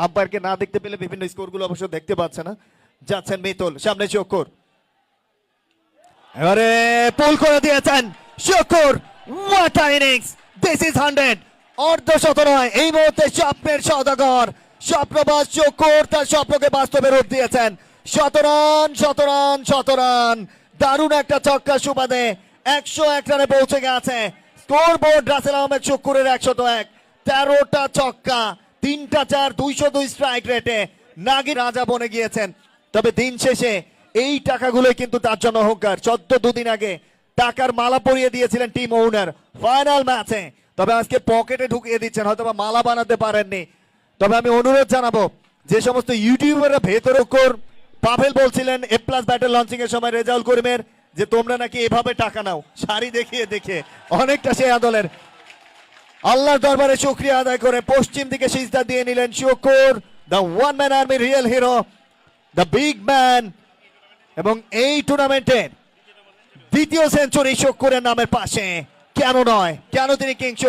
আম্পায়ারকে না দেখতে পেলে বিভিন্ন স্কোরগুলো অবশ্য দেখতে পাচ্ছে না। যাচ্ছেন মিতুল, সামনে শক্কর, এবারে পুল করে দিয়েছেন Shakkar. What a innings, this is 100, অর্ধশত নয়, এই মুহূর্তে স্বপ্নের সওদাগর স্বপ্নবাজ শক্কর তার স্বপ্নকে বাস্তবে রূপ দিয়েছেন। 100 রান 100 রান 100 রান, দারুণ একটা ছক্কা সুবাদে 101 রানে পৌঁছে গেছে স্কোর বোর্ড রাসেল আহমেদ শক্করের 101। 13টা ছক্কা, 3টা 4, 202 স্ট্রাইক রেটে নাগি রাজা বনে গিয়েছেন। তবে দিন শেষে এই টাকাগুলোই কিন্তু তার জন্য অহংকার। 2 দিন আগে টাকার মালা পরিয়ে দিয়েছিলেন টিম ওনার ফাইনাল ম্যাচে, তবে আজকে পকেটে ঢুকিয়ে দিচ্ছেন, হয়তো বা মালা বানাতে পারেননি। তবে আমি অনুরোধ জানাবো যে সমস্ত ইউটিউবাররা ভেতরে পাভেল বলছিলেন এ প্লাস ব্যাটেল লঞ্চিং এর সময় রেজাউল করিমের যে তোমরা নাকি এভাবে টাকা নাও শাড়ি দেখিয়ে দেখে, অনেকটা সেই আদলের। আল্লাহর দরবারে শুকরিয়া আদায় করে পশ্চিম দিকে সিজদা দিয়ে নিলেন Shakkar, the one man army real hero, the big man. এবং এই টুর্নামেন্টের দ্বিতীয় সেঞ্চুরি শক্করের নামের পাশে, কেন নয়, কেন তিনি কিংস